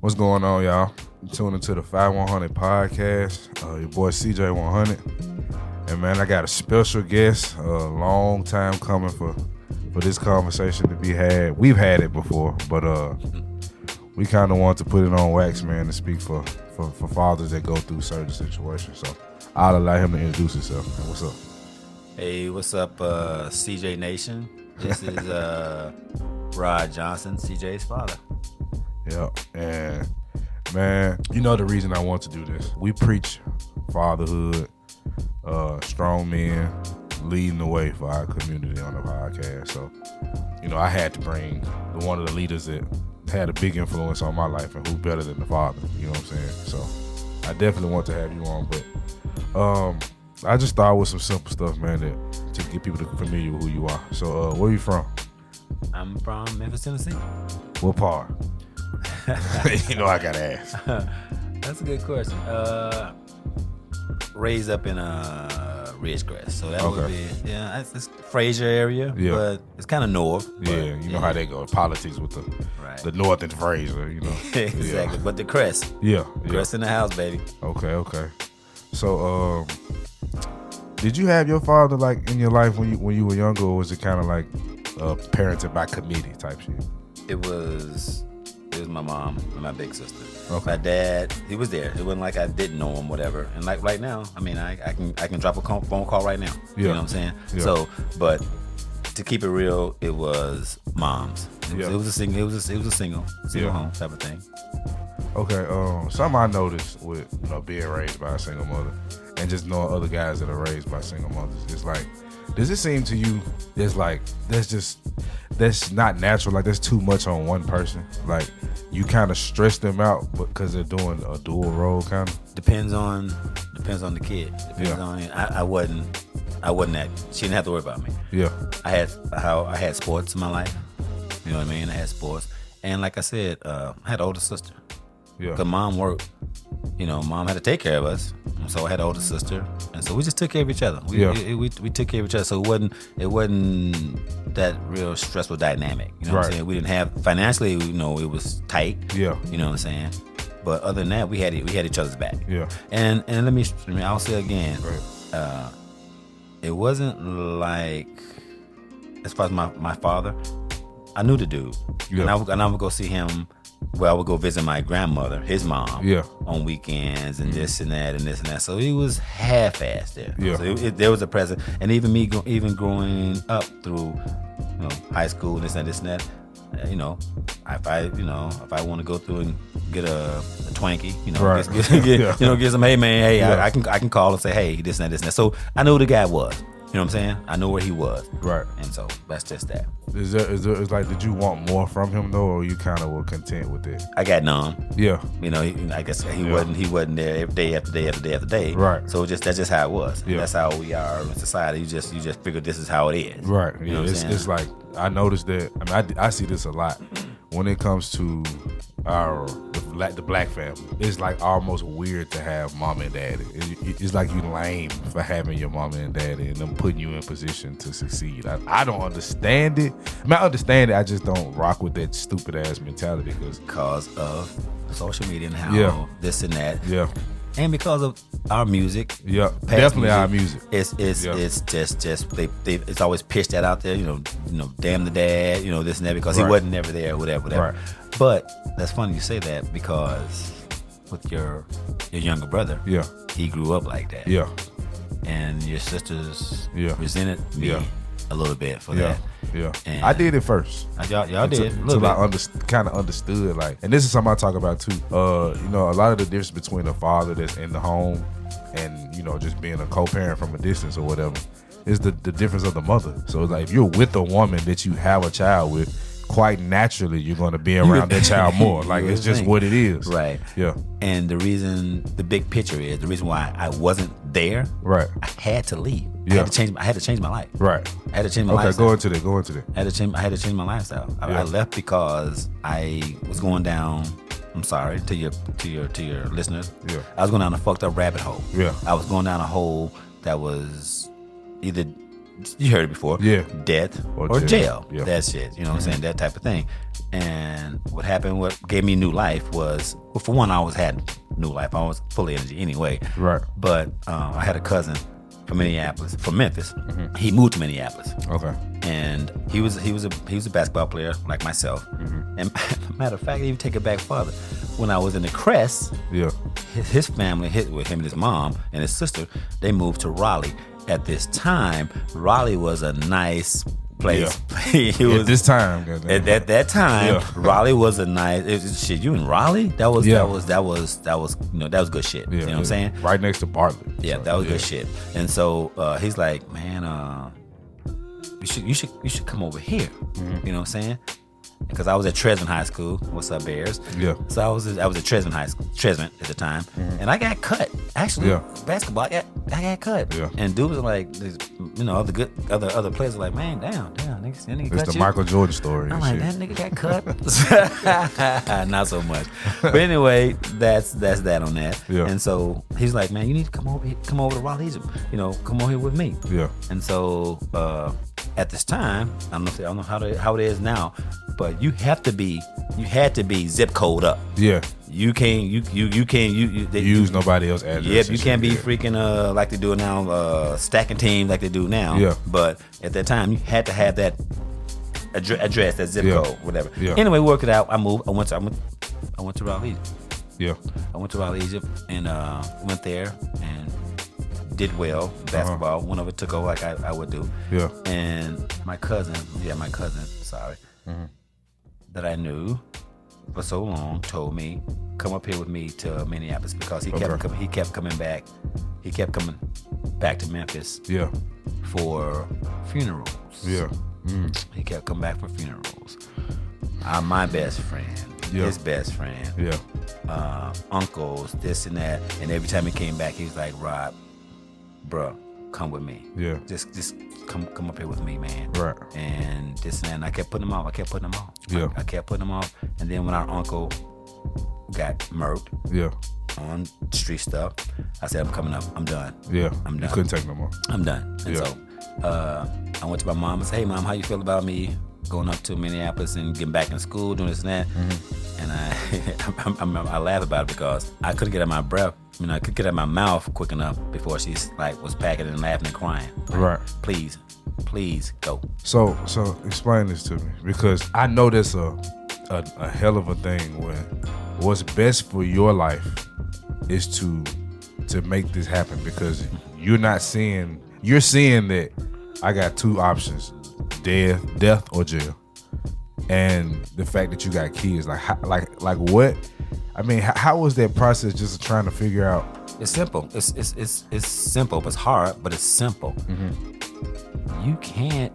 What's going on, y'all? You tuned into the Fye100 podcast. Your boy CJ100. And man, I got a special guest. A long time coming for this conversation to be had. We've had it before, but we kind of want to put it on wax, man, to speak for fathers that go through certain situations. So I'll allow him to introduce himself. Man, what's up? Hey, what's up, CJ Nation? This is Rod Johnson, CJ's father. Yeah, and man, you know the reason I want to do this. We preach fatherhood, strong men leading the way for our community on the podcast. So, you know, I had to bring one of the leaders that had a big influence on my life, and who better than the father, you know what I'm saying? So I definitely want to have you on, but I just start with some simple stuff, man, to get people familiar with who you are. So where you from? I'm from Memphis, Tennessee. What part? You know I gotta ask. That's a good question. Raised up in Ridgecrest, so that would be it's Fraser area, but it's kind of north. Yeah, you know how they go politics with the north and Fraser, you know. Exactly, but the crest. Yeah, crest in the house, baby. Okay. So, did you have your father like in your life when you were younger, or was it kind of like parented by committee type shit? It was my mom and my big sister. Okay. My dad, he was there. It wasn't like I didn't know him, whatever. And like right now, I mean, I can drop a phone call right now. Yeah. You know what I'm saying? Yeah. So, but to keep it real, it was mom's. It was a single home type of thing. Okay. Something I noticed with being raised by a single mother and just knowing other guys that are raised by single mothers, it's like, does it seem to you that's not natural? Like, there's too much on one person. Like, you kind of stress them out because they're doing a dual role, kind of. Depends on the kid. Depends on it. I wasn't that. She didn't have to worry about me. Yeah. I had sports in my life. You know what I mean? I had sports, and like I said, I had an older sister. Yeah. Cause mom worked. Mom had to take care of us, so I had an older sister, and so we just took care of each other. We took care of each other, so it wasn't that real stressful dynamic. You know what I'm saying? We didn't have financially. It was tight. Yeah. You know what I'm saying? But other than that, we had each other's back. Yeah. And I'll say again, it wasn't like, as far as my father, I knew the dude, and I would go see him. Well, I would go visit my grandmother, his mom, on weekends and this and that and this and that. So he was half-assed there. Yeah. So there was a present, and even me, even growing up through, high school and this and that. If I want to go through and get a Twinkie, get some, hey man, I can call and say, hey, this and that. So I know who the guy was. You know what I'm saying? I know where he was. Right. And so that's just that. It's like, did you want more from him though, or you kind of were content with it? I got numb. Yeah. I guess he wasn't there every day after day after day after day. Right. So that's just how it was. Yeah. That's how we are in society. You just figure this is how it is. Right. You know what I'm saying? It's like, I noticed that. I mean, I see this a lot when it comes to the black family. It's like almost weird to have mom and daddy. It's like you lame for having your mom and daddy and them putting you in position to succeed. I don't understand it. I mean, I understand it. I just don't rock with that stupid ass mentality because of social media and how this and that. Yeah. And because of our music, definitely music, our music. It's just it's always pitched that out there. Damn the dad, this and that, because he wasn't never there, whatever. Right. But that's funny you say that, because with your younger brother, he grew up like that. Yeah. And your sisters resented me a little bit for that. Yeah. And I did it first. Y'all did. Until I kind of understood, like, and this is something I talk about too. A lot of the difference between a father that's in the home and, just being a co-parent from a distance or whatever is the difference of the mother. So it's like, if you're with a woman that you have a child with, quite naturally you're going to be around that child more. Like, it's just what it is. Right. Yeah. And the big picture is, the reason why I wasn't there, I had to leave. Yeah. I had to change my life. Right. I had to change my lifestyle. Go into that. I had to change my lifestyle. I left because I was going down, I'm sorry to your listeners. Yeah. I was going down a fucked up rabbit hole. Yeah. I was going down a hole that was either you heard it before. Yeah. Death or jail. Yeah. That shit. You know what I'm saying? That type of thing. And what happened, what gave me new life was, well, for one, I always had new life. I was full of energy anyway. Right. But I had a cousin from Memphis. He moved to Minneapolis. Okay. And he was a basketball player like myself. And matter of fact, even take it back further. When I was in the Crest, his family, with him and his mom and his sister, they moved to Raleigh. At this time, Raleigh was a nice place. Yeah. At this time, at that time, Raleigh was a nice. Shit, you in Raleigh? That was good shit. Yeah, you know what I'm saying? Right next to Bartlett. Yeah, that was good shit. And so he's like, man, you should come over here. You know what I'm saying? Because I was at Tresman High School. What's up, Bears? Yeah. So I was at Tresman High School, Tresman at the time, and I got cut. Actually, basketball, I got cut. Yeah. And dudes were like, other players were like, man, damn, nigga cut It's the you. Michael Jordan story. I'm like, that nigga got cut. Not so much. But anyway, that's that on that. Yeah. And so he's like, man, you need to come over to Raleigh, come over here with me. Yeah. And so at this time, I don't know how it is now, but you had to be zip code up. Yeah. You can't use nobody else's address. Yep, you can't be freaking like they do now, stacking teams like they do now. Yeah. But at that time, you had to have that address, that zip code, whatever. Yeah. Anyway, work it out. I moved. I went to Raleigh. Yeah. I went to Raleigh, Egypt, and went there and did well basketball. One of it took over like I would do. Yeah. And my cousin, sorry, that I knew for so long, told me, come up here with me to Minneapolis, because he kept coming back. He kept coming back to Memphis. Yeah. For funerals. Yeah. He kept coming back for funerals. My best friend, his best friend, uncles, this and that, and every time he came back, he was like, Rob, bro, come with me. Yeah. Just come up here with me, man. Right. And this and that. And I kept putting him off. Yeah. I kept putting him off. And then when our uncle got murked on street stuff, I said, I'm coming up. I'm done. Yeah. I'm done. You couldn't take no more. I'm done. And so I went to my mom and said, hey, Mom, how you feel about me going up to Minneapolis and getting back in school, doing this and that? And I laugh about it because I couldn't get out my breath. I could get out my mouth quick enough before she was packing and laughing and crying. Right. Please go. So explain this to me, because I know that's a hell of a thing when what's best for your life is to make this happen, because you're seeing that I got two options: death or jail. And the fact that you got kids, like what? I mean, how was that process, just trying to figure out? It's simple. It's simple. It's hard, but it's simple. You can't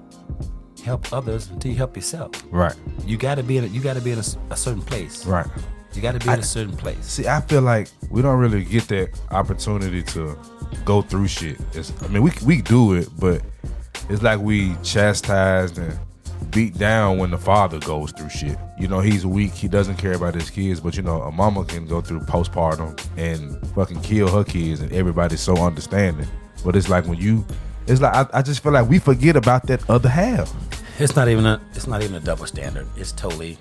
help others until you help yourself. Right. You got to be in a certain place. Right. You got to be in a certain place. See, I feel like we don't really get that opportunity to go through shit. We do it, but it's like we chastised and beat down when the father goes through shit. He's weak, he doesn't care about his kids, but a mama can go through postpartum and fucking kill her kids, and everybody's so understanding. But it's like I just feel like we forget about that other half. It's not even a double standard. It's totally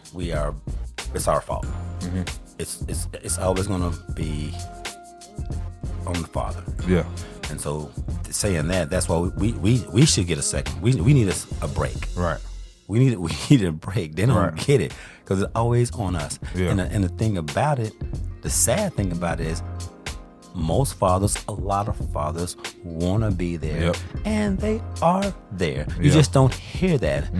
it's our fault. It's always gonna be on the father. Yeah. And so saying that's why we should get a second. We need a break. Right. We need a break. They don't get it because it's always on us. Yeah. And the thing about it, the sad thing about it is, a lot of fathers want to be there, and they are there. You just don't hear that.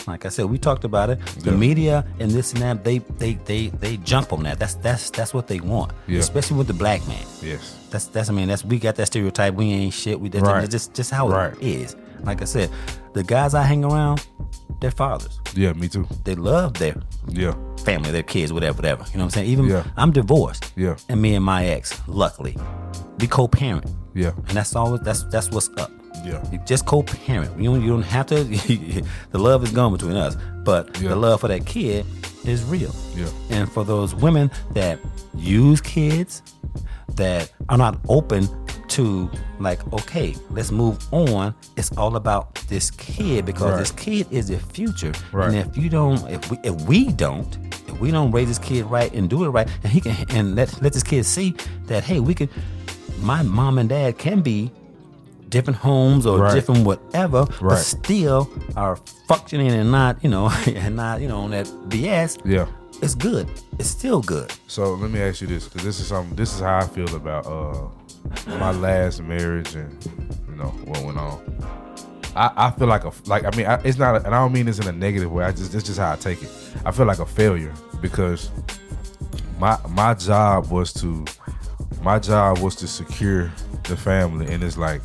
Like I said, we talked about it. The media and this and that, they jump on that. That's what they want, especially with the black man. Yes, that's we got that stereotype. We ain't shit. That's just how it is. Like I said, the guys I hang around, they're fathers. Yeah, me too. They love their family, their kids, whatever. You know what I'm saying? Even I'm divorced. Yeah. And me and my ex, luckily, we co-parent. Yeah. And that's what's up. Yeah. You just co-parent. You don't have to. The love is gone between us, but the love for that kid is real. Yeah. And for those women that use kids, that are not open to like, okay, let's move on. It's all about this kid because this kid is the future. Right. And if we don't raise this kid right and do it right, and he can and let this kid see that, hey, my mom and dad can be different homes or different whatever, but still are functioning and not, and not, on that BS. Yeah. It's good. It's still good. So let me ask you this, because this is how I feel about my last marriage and what went on. I feel like it's not, and I don't mean this in a negative way. It's just how I take it. I feel like a failure because my job was to secure the family, and it's like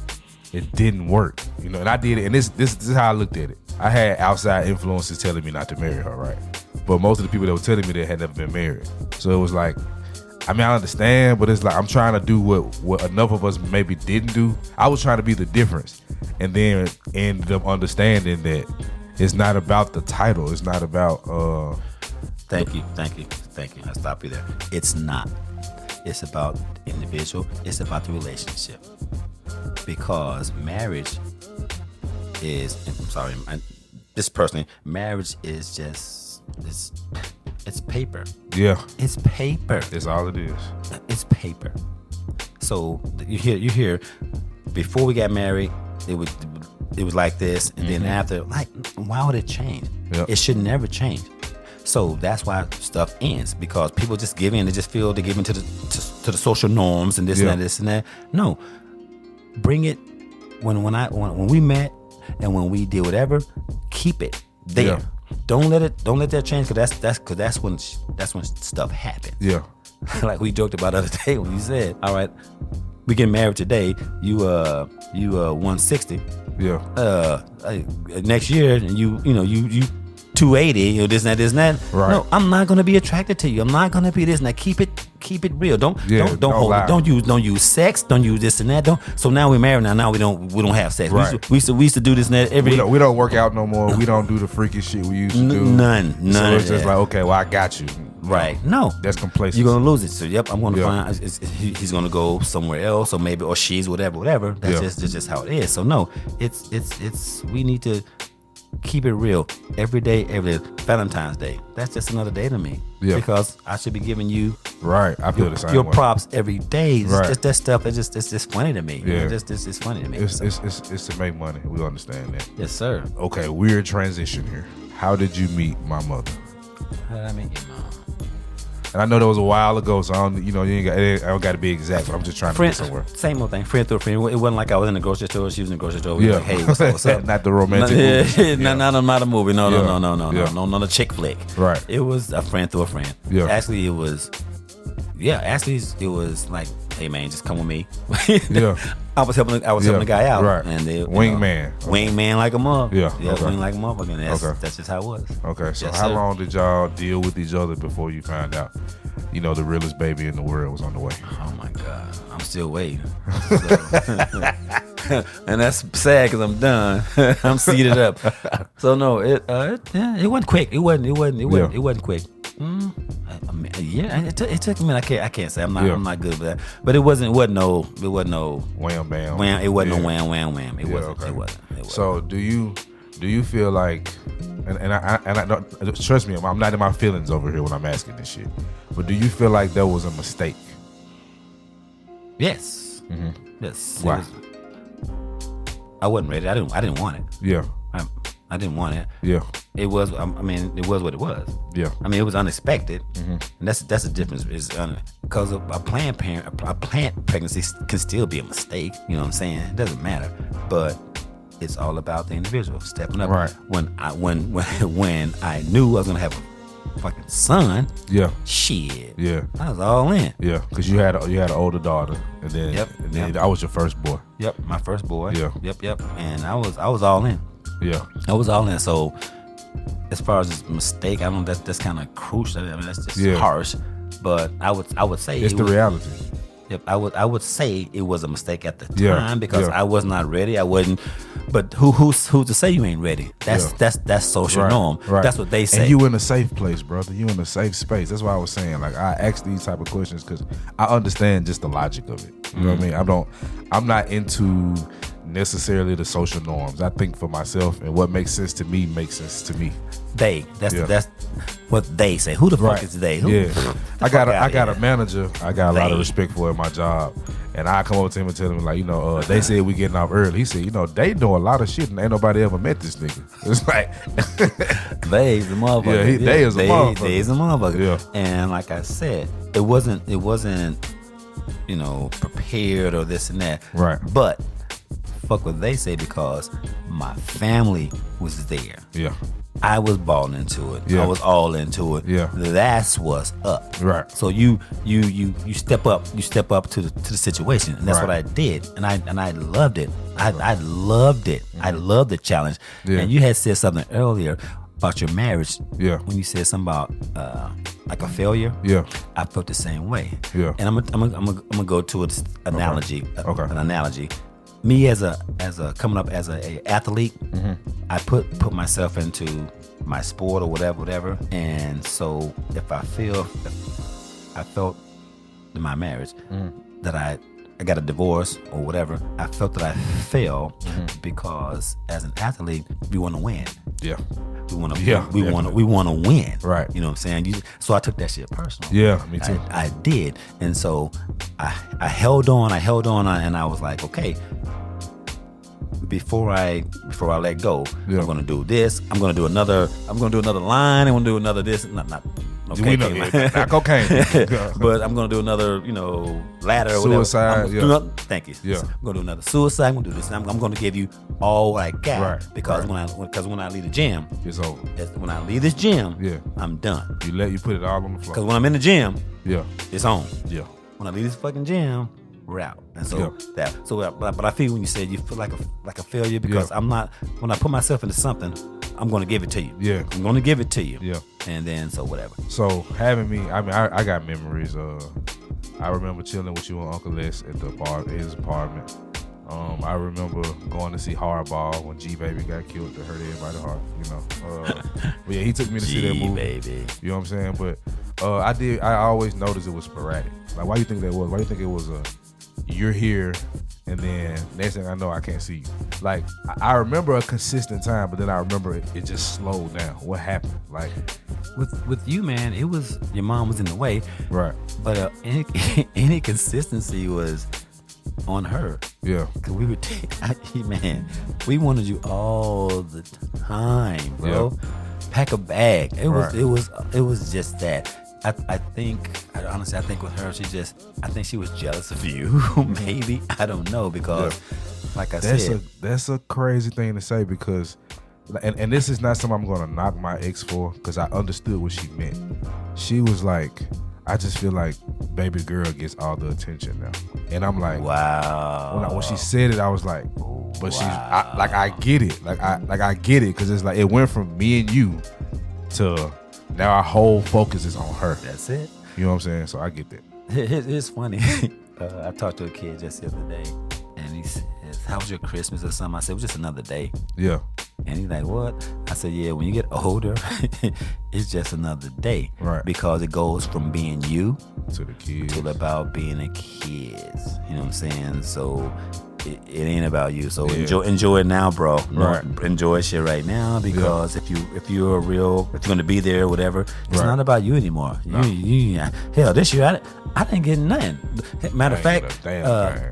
it didn't work, and I did it. And this is how I looked at it. I had outside influences telling me not to marry her, right? But most of the people that were telling me they had never been married. So it was like, I understand, but it's like I'm trying to do what enough of us maybe didn't do. I was trying to be the difference. And then ended up understanding that it's not about the title. It's not about... Thank you. I'll stop you there. It's not. It's about the individual. It's about the relationship. Because marriage is... I'm sorry. This personally, marriage is just... It's paper. Yeah. It's paper. That's all it is. It's paper. So you hear before we got married, it was like this, and then after, like, why would it change? Yep. It should never change. So that's why stuff ends, because people just give in. They just feel they give in to the social norms and this and that, this and that. No, bring it when we met and when we did whatever. Keep it there. Yeah. Don't let that change, because that's when stuff happens. Yeah. Like we joked about the other day when you said, all right, we get married today. You 160. Yeah. Next year, and you 280. This and that. Right. No, I'm not gonna be attracted to you. I'm not gonna be this and that. Keep it real. Don't hold it. Don't use sex. Don't use this and that. So now we're married. Now we don't have sex. Right. We used to do this and that every. We don't work out no more. We don't do the freaky shit we used to do. None. So it's just like, okay, well, I got you. Right. No. That's complacency. You're gonna lose it. So I'm gonna find he's gonna go somewhere else, or she's whatever. That's just how it is. So no, it's we need to keep it real every day. Valentine's Day, that's just another day to me. Yeah. Because I should be giving you I feel the same your way. Props every day. Right. Just that stuff. It's just funny to me. Yeah. It's funny to me. It's to make money. We understand that. Yes, sir. Okay, weird transition here. How did you meet my mother? How did I meet your mom? And I know that was a while ago, so I don't got to be exact, but I'm just trying to get somewhere. Same old thing, friend through a friend. It wasn't like I was in the grocery store. She was in the grocery store. We were like, hey, what's up? Not the romantic movie. Not a movie. No, not a chick flick. Right. It was a friend through a friend. Yeah. Actually, it was like, hey man, just come with me. Yeah. I was helping the guy out. Right. And wingman like a mother. Yeah. Wing like a motherfucker. And that's just how it was. Okay. So how long did y'all deal with each other before you found out, the realest baby in the world was on the way? Oh my God. I'm still waiting. And that's sad because I'm done. I'm seated up. So no, it wasn't quick. It wasn't quick. It took a minute. I can't say I'm not good with that. But it wasn't no wham bam. Wham. It wasn't no wham. It wasn't. Okay. It wasn't. So do you feel like, and I don't, trust me, I'm not in my feelings over here when I'm asking this shit. But do you feel like that was a mistake? Yes. Mm-hmm. Yes. Why? I wasn't ready. I didn't want it. Yeah. I didn't want it. Yeah. It was. It was what it was. Yeah. It was unexpected, and that's the difference. Is because a planned pregnancy can still be a mistake. You know what I'm saying? It doesn't matter, but it's all about the individual stepping up. Right. When I knew I was gonna have a fucking son. Yeah. Shit. Yeah. I was all in. Yeah. Because you had an older daughter, and then I was your first boy. Yep. My first boy. Yeah. Yep. And I was all in. Yeah. I was all in. So as far as this mistake, I don't know, that's kind of crucial. That's just harsh. But I would say it's the reality. Yep. I would say it was a mistake at the time because I was not ready. I wasn't But who's to say you ain't ready? That's social norm. Right. That's what they say. And you in a safe place, brother. You in a safe space. That's why I was saying, like, I ask these type of questions because I understand just the logic of it. You know what I mean? I'm not into necessarily the social norms. I think for myself, and what makes sense to me makes sense to me. That's what they say. Who the fuck is they? I got a manager I got a lot of respect for at my job, and I come over to him and tell him, like, they said we getting off early. He said, they know a lot of shit and ain't nobody ever met this nigga. It's like they's the motherfucker. Yeah, they is a motherfucker. They's a motherfucker. Yeah. And like I said, it wasn't prepared or this and that. Right. But fuck what they say, because my family was there. Yeah. I was balling into it. Yeah. I was all into it. Yeah. That's what's up. Right. So you step up to the situation, and that's what I did, and I loved it. I loved it. I loved the challenge. Yeah. And you had said something earlier about your marriage. Yeah. When you said something about like a failure. Yeah. I felt the same way. Yeah. And I'm gonna go to an analogy. Okay. An analogy. Me as a coming up as a athlete, I put myself into my sport or whatever, and so if I felt in my marriage that I got a divorce or whatever, I felt that I failed because as an athlete we want to win. Yeah. We want to win. Right. You know what I'm saying? So I took that shit personal. Yeah, me too. I did. And so I held on, and I was like, okay, before I let go, I'm gonna do this. I'm gonna do another line. I'm gonna do another this. Not cocaine. But I'm gonna do another, ladder or whatever. Suicide. Thank you. Yeah. I'm gonna do another suicide. I'm gonna do this. I'm gonna give you all I got. Right. Because when I leave the gym, it's over. When I leave this gym, I'm done. You put it all on the floor. Because when I'm in the gym, it's on. Yeah. When I leave this fucking gym, we're out. And so but I feel when you said you feel like a failure, because I'm not, when I put myself into something, I'm going to give it to you. Yeah. I'm going to give it to you. Yeah. And then so whatever. So having me, I got memories. I remember chilling with you and Uncle Les at his apartment. I remember going to see Hardball when G Baby got killed to hurt everybody's heart. But yeah, he took me to see that movie. Baby. You know what I'm saying? But I always noticed it was sporadic. Like, why do you think that was? Why do you think it was you're here, and then next thing I know, I can't see you? Like, I remember a consistent time, but then I remember it just slowed down. What happened? Like, with you, man, it was your mom was in the way, right? But any consistency was on her. Yeah. Cause we would we wanted you all the time, bro. Yeah. Pack a bag. It was just that. I think with her, I think she was jealous of you. Maybe, I don't know, because like I said, that's a crazy thing to say, because and this is not something I'm gonna knock my ex for, because I understood what she meant. She was like, I just feel like baby girl gets all the attention now, and I'm like, wow. When she said it, I was like, but wow. I get it, I get it, because it's like it went from me and you to now our whole focus is on her. That's it. You know what I'm saying? So I get that. It's funny. I talked to a kid just the other day, and he says, "How was your Christmas?" or something. I said, "It was just another day." Yeah. And he's like, "What?" I said, "Yeah, when you get older, it's just another day." Right. Because it goes from being you to the kids, to about being a kids. You know what I'm saying? So it ain't about you. So enjoy it now, bro. Right. Enjoy shit right now, because if you're gonna be there or whatever, it's not about you anymore. No. Hell, this year I didn't get nothing. Matter of fact,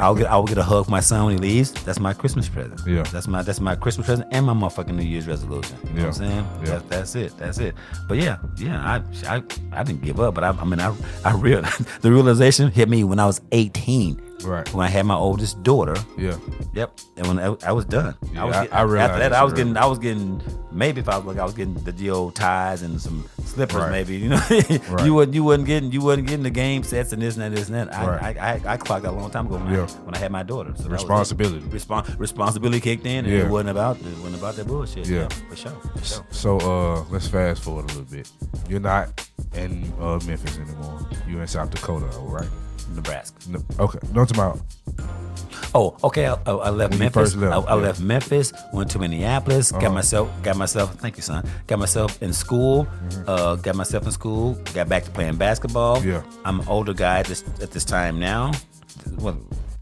I'll get a hug from my son when he leaves. That's my Christmas present. Yeah. That's my Christmas present and my motherfucking New Year's resolution. You know what I'm saying? Yeah. That's it. But I didn't give up. But I realized the realization hit me when I was 18. Right. When I had my oldest daughter. Yeah. Yep. And when I was done. Yeah, I realized after that I was getting maybe if I was getting the old ties and some slippers, right. maybe, you know. Right. you wasn't getting the game sets and this and that. Right. I clocked that a long time ago when I had my daughter. So responsibility. Responsibility kicked in, and it wasn't about that bullshit. Yeah. For sure. So let's fast forward a little bit. You're not in Memphis anymore. You're in South Dakota, right? Nebraska. Okay. No, I'm talking about Oh, okay. I left When you Memphis. first left, I left Memphis. Went to Minneapolis. Got myself. Thank you, son. Got myself in school. Got myself in school. Got back to playing basketball. Yeah. I'm an older guy at this time now. Well,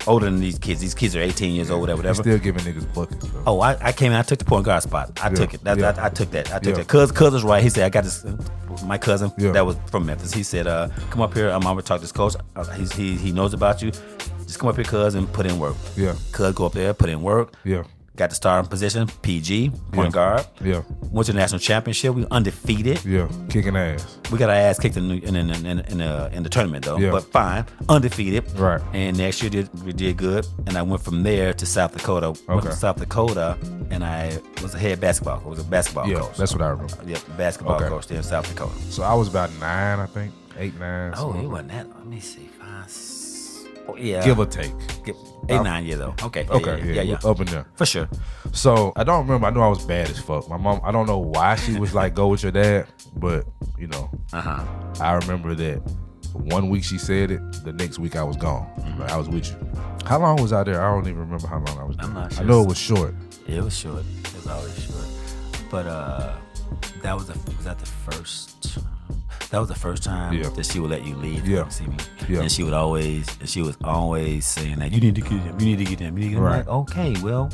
older than these kids. These kids are 18 years old, whatever. Still giving niggas buckets. Though. Oh, I came in. I took the point guard spot. I took it. I took that. Yeah. Cuz was right. He said, I got this. My cousin Yeah. that was from Memphis. He said, come up here. I'm gonna talk to this coach. He knows about you. Just come up here, cuz, and put in work. Yeah. Cuz go up there, put in work. Yeah. Got the starting position, PG, point guard. Yeah. Went to the national championship. We undefeated. Yeah. Kicking ass. We got our ass kicked in the tournament though, Yeah. but fine, undefeated. Right. And next year we did good, and I went from there to South Dakota. Went to Okay. South Dakota, and I was a head basketball. I was a basketball Yeah, coach. that's what I remember. Yeah, basketball Okay. coach there in South Dakota. So I was about 9, I think. 8, 9. Oh, something. it wasn't that. Let me see. 5, oh, yeah. Give or take. 8, 9 years old. Okay. Yeah. Up in there. For sure. So I don't remember. I know I was bad as fuck. My mom, I don't know why she was like, go with your dad, but you know, I remember that one week she said it, the next week I was gone. Like, I was with you. How long was I there? I don't even remember how long I was there. I'm not sure. I know it was short. It was short. It was always short. But was that the first? That was the first time that she would let you leave to come see me. Yeah. And she was always saying that you need to get him. You need to get him. You need to get him. Right. Like,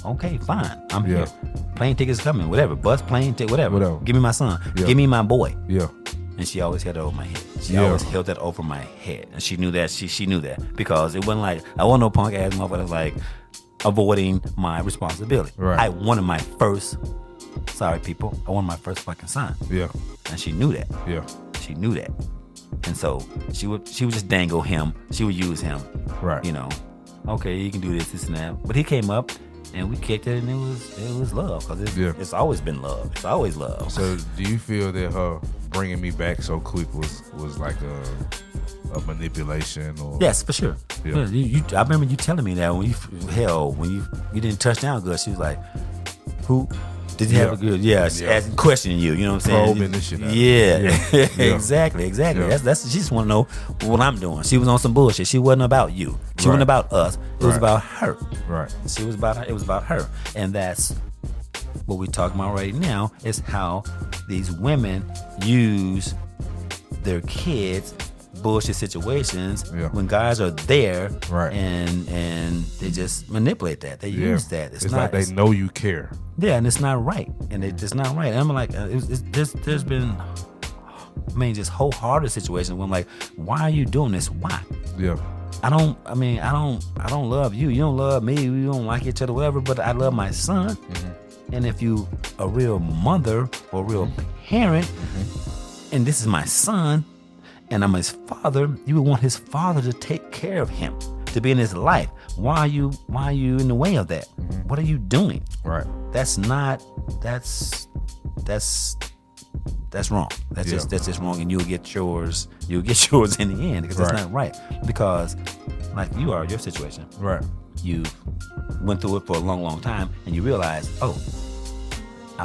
okay, fine. I'm here. Plane tickets coming. Whatever. Bus, plane ticket, whatever. Give me my son. Yeah. Give me my boy. Yeah. And she always held that over my head. She always held that over my head. And she knew that. She knew that. Because it wasn't like, I wasn't no punk ass motherfucker like avoiding my responsibility. Right. I wanted my first, sorry people, I wanted my first fucking son. Yeah. And she knew that. Yeah. She knew that. And so she would just dangle him. She would use him. Right. You know, okay, you can do this and that. But he came up and we kicked it, and it was love. Because it's always been love. It's always love. So do you feel that her bringing me back so quick was like a manipulation? Or Yes, for sure. Yeah. I remember you telling me that when you didn't touch down good, she was like, who did you have a good? Yeah, she asking, questioning you. You know what I'm saying? Probing this shit out. Yeah. Exactly. Yeah. That's she just want to know what I'm doing. She was on some bullshit. She wasn't about you. She wasn't about us. It was about her. Right. She was about her. It was about her, and that's what we're talking about right now. Is how these women use their kids. Bullshit situations when guys are there, right? And they just manipulate that. They use that. It's not, like they know you care. Yeah, and it's not right. And it's not right. And I'm like, there's been, I mean, just wholehearted situations where I'm like, why are you doing this? Why? Yeah. I don't love you. You don't love me. We don't like each other, whatever. But I love my son. Mm-hmm. And if you a real mother or a real parent, and this is my son, and I'm his father, you would want his father to take care of him, to be in his life. Why are you in the way of that? Mm-hmm. What are you doing? Right. That's wrong. That's just wrong, and you'll get yours in the end, because that's not right. Because like your situation. Right. You went through it for a long, long time, and you realize,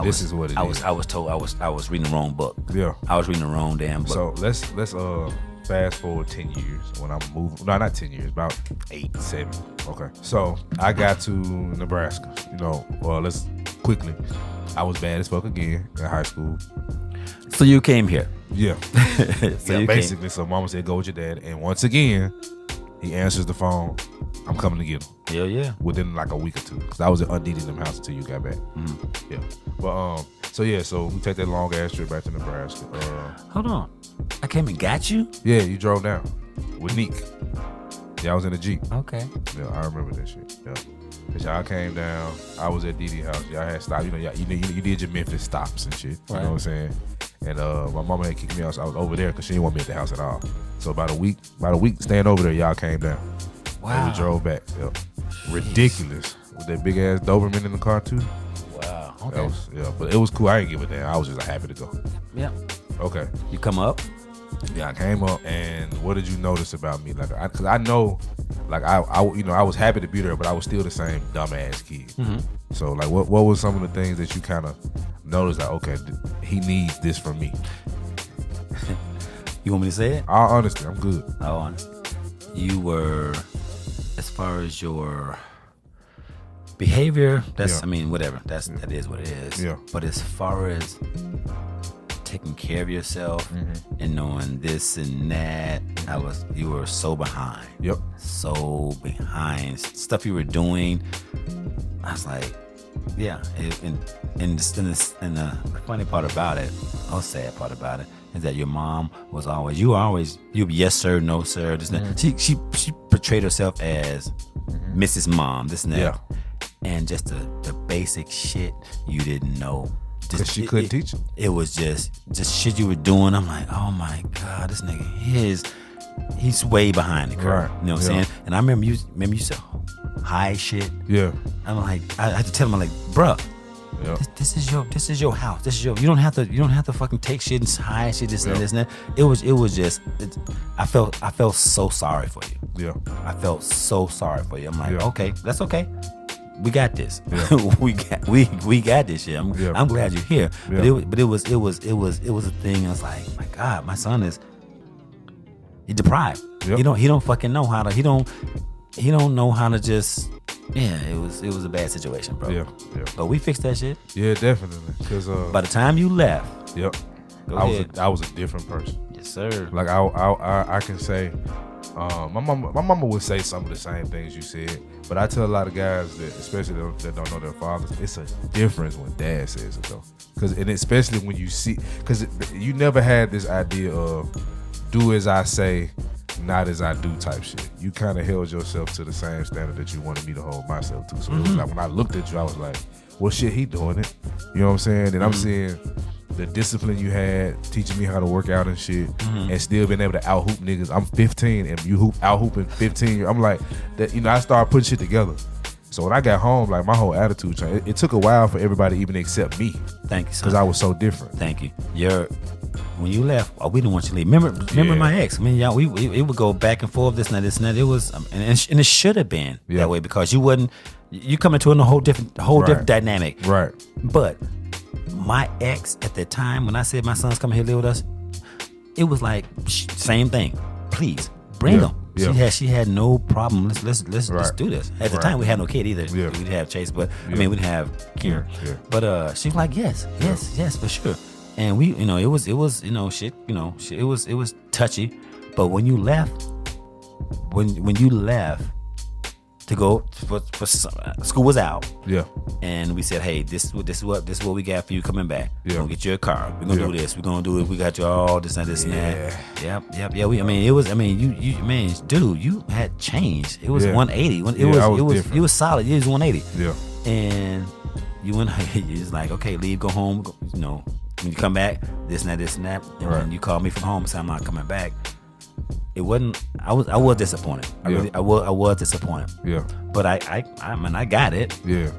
this is what it is. I was told I was reading the wrong book. Yeah. I was reading the wrong damn book. So let's fast forward 10 years when I'm moving. No, not 10 years, about 8, 7. Okay. So I got to Nebraska. You know, let's quickly. I was bad as fuck again in high school. So you came here. Yeah. Basically. So mama said, go with your dad. And once again, he answers the phone. I'm coming to get him. Hell yeah. Within like a week or two. Because I was at undeeding them house until you got back. Mm. Yeah. But so we take that long ass trip back to Nebraska. Hold on. I came and got you? Yeah, you drove down with Neek. Yeah, I was in a Jeep. Okay. Yeah, I remember that shit. Yeah. Cause y'all came down. I was at DD house. Y'all had stopped. You know, you did your Memphis stops and shit. You know what I'm saying? And my mama had kicked me out. So I was over there because she didn't want me at the house at all. So about a week staying over there, y'all came down. Wow. And we drove back. Yep. Ridiculous. With that big ass Doberman in the car too. Wow. Okay. But it was cool. I didn't give a damn. I was just happy to go. Yeah. Okay. You come up? Yeah, I came up, and what did you notice about me? Like, because I know, like, I was happy to be there, but I was still the same dumbass kid. Mm-hmm. So, like, what were some of the things that you kind of noticed? Like, okay, he needs this from me. You want me to say it? Honestly, I'm good. Oh, honestly, you were, as far as your behavior, I mean, whatever. That is what it is. Yeah. But as far as taking care of yourself and knowing this and that, you were so behind. Yep. So behind. Stuff you were doing, I was like, yeah. And the funny part about it, or sad part about it, is that your mom was always, you yes sir, no sir, this and that. She portrayed herself as Mrs. Mom, this and that. Yeah. And just the basic shit you didn't know. Because she couldn't teach you. It was just shit you were doing. I'm like, oh my God, this nigga, he's way behind the curve. Right. You know what I'm saying? And I remember you said high shit. Yeah. I'm like, I had to tell him, I'm like, bruh, this is your house. You don't have to fucking take shit and hide shit, this and this and that. It was just, I felt so sorry for you. Yeah. I felt so sorry for you. I'm like, okay, that's okay. We got this. Yeah. we got this shit. I'm glad you're here. Yeah. But it was a thing. I was like, my God, my son is deprived. Yep. He don't fucking know how to. He don't know how to just. Yeah, it was a bad situation, bro. Yeah. But we fixed that shit. Yeah, definitely. Because by the time you left, I was a different person. Yes, sir. Like I can say, my mama would say some of the same things you said, but I tell a lot of guys that, especially that don't know their fathers, it's a difference when dad says it though. And especially when you see, because you never had this idea of do as I say, not as I do type shit. You kind of held yourself to the same standard that you wanted me to hold myself to. So it was like when I looked at you, I was like, well, shit, he doing it. You know what I'm saying? And I'm seeing the discipline you had, teaching me how to work out and shit, and still being able to out hoop niggas. I'm 15 and you out hooping 15. I'm like that. I started putting shit together. So when I got home, like my whole attitude changed. It took a while for everybody to even accept me. Thank you, son. Because I was so different. Thank you. When you left, we didn't want you to leave. Remember my ex? I mean, y'all, it would go back and forth, this and that, this and that. It was, and it should have been that way because you come into a whole different dynamic. Right. But my ex at that time, when I said my son's coming here to live with us, it was like same thing. Please bring them. Yeah. She had no problem. Let's do this. At the time, we had no kid either. Yeah. We didn't have Chase, but I mean, we didn't have Kieran. Yeah. But she was like, yes, for sure. And we, it was, shit. It was touchy. But when you left, when you left to go for school was out. Yeah. And we said, hey, this is what we got for you coming back. Yeah. We're gonna get you a car. We're gonna do this. We're gonna do it. We got you all this and this and that. Yep. Yeah. You dude, you had changed. It was 180. It was solid. It was 180. Yeah. And you went. You was like, okay, leave, go home. When you come back, this and that. And when you called me from home and said I'm not coming back, it wasn't. I was disappointed. I was disappointed. Yeah. But I got it. Yeah.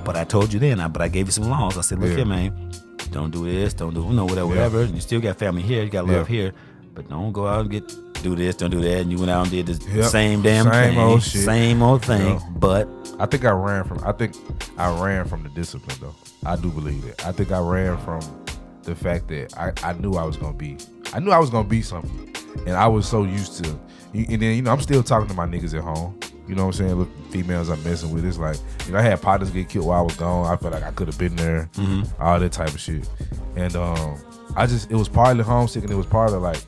But I told you then. But I gave you some laws. I said, look here, man. Don't do this. Don't do whatever. You still got family here. You got love here. But don't go out and do this. Don't do that. And you went out and did the same damn thing. Old shit. Same old thing. Yeah. But I think I ran from the discipline though. I do believe it. I think I ran from the fact that I knew I was gonna be something. And I was so used to, and then, I'm still talking to my niggas at home. You know what I'm saying? Look, females I'm messing with. It's like, I had partners get killed while I was gone. I felt like I could have been there, all that type of shit. And it was partly homesick, and it was part of like,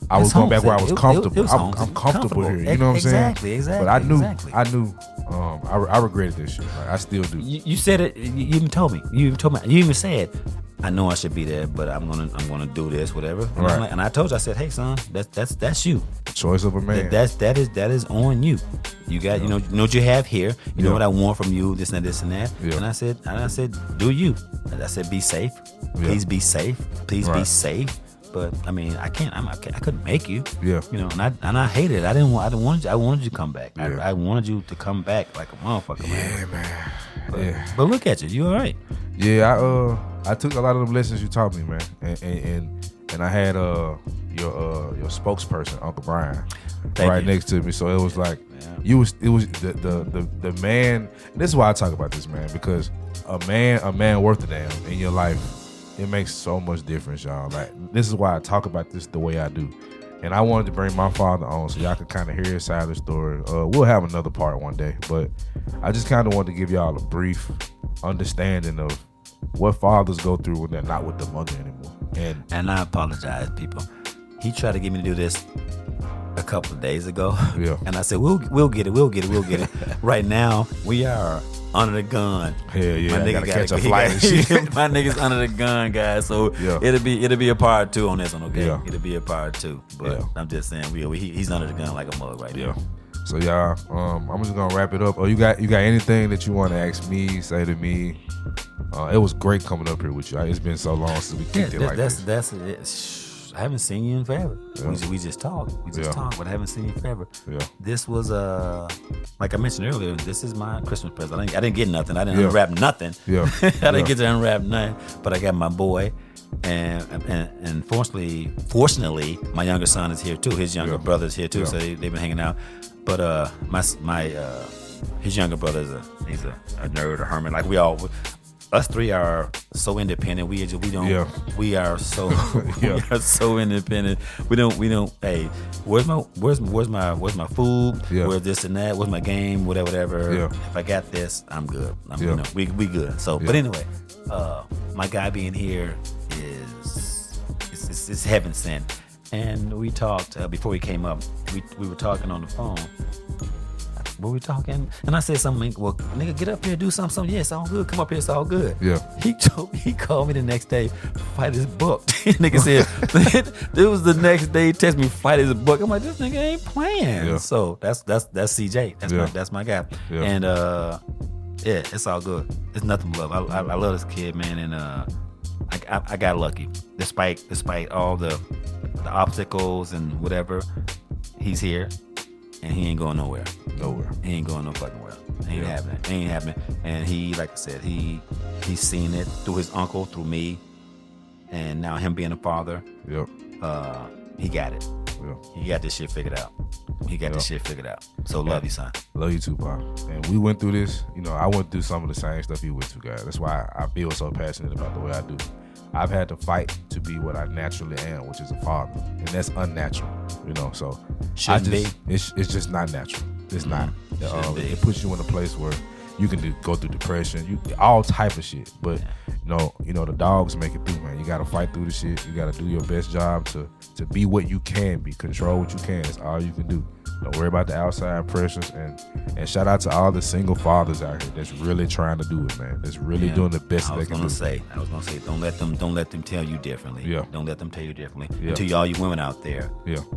I was going back where I was comfortable. I'm comfortable here. You know what I'm saying? Exactly. But I knew. I regretted this shit. Like, I still do. You said it. You even told me. You even said, I know I should be there, but I'm gonna do this, whatever. And, and I told you, I said, hey son, that's you. Choice of a man. That is on you. You got, you know what you have here. You know what I want from you, this and that. Yeah. And I said, do you? And I said, be safe. Please be safe. Please be safe. But I mean, I couldn't make you. Yeah. And I hated it. I wanted you to come back. Yeah. I wanted you to come back like a motherfucker. Yeah, man. But look at you. You all right? Yeah. I took a lot of the lessons you taught me, man. And I had your spokesperson, Uncle Brian, next to me. So it was like it was the man. This is why I talk about this, man, because a man worth a damn in your life. It makes so much difference, y'all. Like, this is why I talk about this the way I do. And I wanted to bring my father on so y'all could kind of hear his side of the story. We'll have another part one day, but I just kind of wanted to give y'all a brief understanding of what fathers go through when they're not with the mother anymore. And I apologize, people. He tried to get me to do this a couple of days ago. Yeah. And I said, we'll get it. Right now, we are under the gun. Hell yeah, my nigga gotta catch a flight and shit. My nigga's under the gun, guys. So it'll be a part 2 on this one, okay? Yeah. It'll be a part 2. But I'm just saying, he's under the gun like a mug right now. So y'all, I'm just gonna wrap it up. Oh, you got anything that you want to ask me, say to me? It was great coming up here with you. It's been so long since we kicked it like this. That's it. I haven't seen you in forever. Yeah. We just talked. But I haven't seen you forever. Yeah. This was like I mentioned earlier. This is my Christmas present. I didn't get nothing. I didn't unwrap nothing. Yeah. I didn't get to unwrap nothing. But I got my boy, and fortunately, my younger son is here too. His younger brother's here too. So they've been hanging out. But his younger brother he's a nerd, a hermit. Like we all. Us three are so independent. We are so so independent. We don't. Hey, where's my food? Yeah. Where's this and that? Where's my game? Whatever. Yeah. If I got this, I'm good. We good. So, but anyway, my guy being here is heaven sent. And we talked before he came up. We were talking on the phone. Were we talking? And I said something. Well, nigga, get up here, do something. Yeah, it's all good. Come up here, it's all good. Yeah. He called me the next day, fight his book. Nigga said it was the next day. He texted me, fight his book. I'm like, this nigga ain't playing. Yeah. So that's CJ. That's my guy. Yeah. And it's all good. It's nothing but love. I love this kid, man. And I got lucky, despite all the obstacles and whatever. He's here. And he ain't going nowhere. He ain't going no fucking where. Ain't happening. And he, like I said, he's seen it through his uncle, through me, and now him being a father. Yep. He got it. Yep. He got this shit figured out. So love you, son. Love you too, Pop. And we went through this. I went through some of the same stuff you went through, guys. That's why I feel so passionate about the way I do. I've had to fight to be what I naturally am, which is a father, and that's unnatural, So it's just not natural. It's not. It puts you in a place where you can go through depression, all type of shit. But the dogs make it through, man. You got to fight through the shit. You got to do your best job to be what you can be, control what you can. That's all you can do. Don't worry about the outside pressures. And shout out to all the single fathers out here that's really trying to do it, man. That's really doing the best they can do. I was gonna say, don't let them tell you differently. Yeah. Don't let them tell you differently. Yeah. And to y'all you women out there,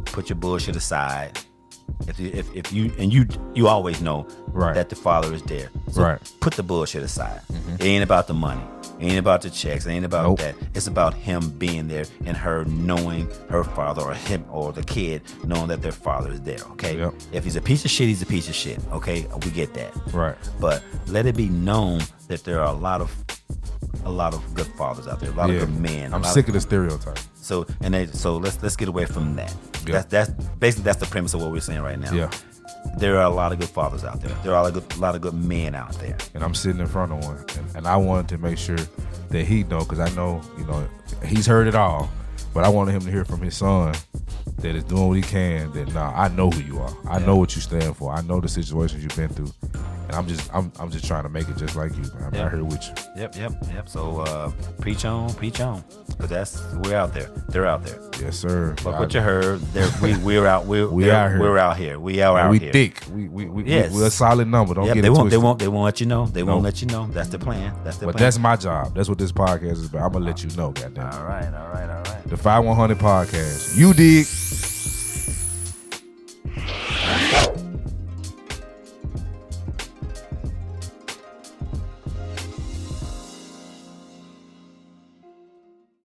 put your bullshit aside. If you always know that the father is there. So put the bullshit aside. Mm-hmm. It ain't about the money. It ain't about the checks. It ain't about that. It's about him being there and her knowing her father, or him or the kid knowing that their father is there. Okay. Yep. If he's a piece of shit, he's a piece of shit. Okay, we get that. Right. But let it be known that there are a lot of good fathers out there, a lot of good men. I'm sick of the stereotype. So let's get away from that. Yeah. That's basically the premise of what we're saying right now. Yeah. There are a lot of good fathers out there. There are a lot of good men out there. And I'm sitting in front of one, and I wanted to make sure that he know, because I know he's heard it all, but I wanted him to hear from his son that is doing what he can. That I know who you are. I know what you stand for. I know the situations you've been through. And I'm just trying to make it just like you, man. I'm out here with you. Yep. So preach on. Because we're out there. They're out there. Yes, sir. Fuck what you heard. We're out. We're out here. We're out here. We are out here. We thick. We're a solid number. Don't get it twisted. They won't let you know. They won't let you know. That's the plan. But that's my job. That's what this podcast is about. I'm gonna let you know, goddamn. All right. The Fye100 podcast. You dig?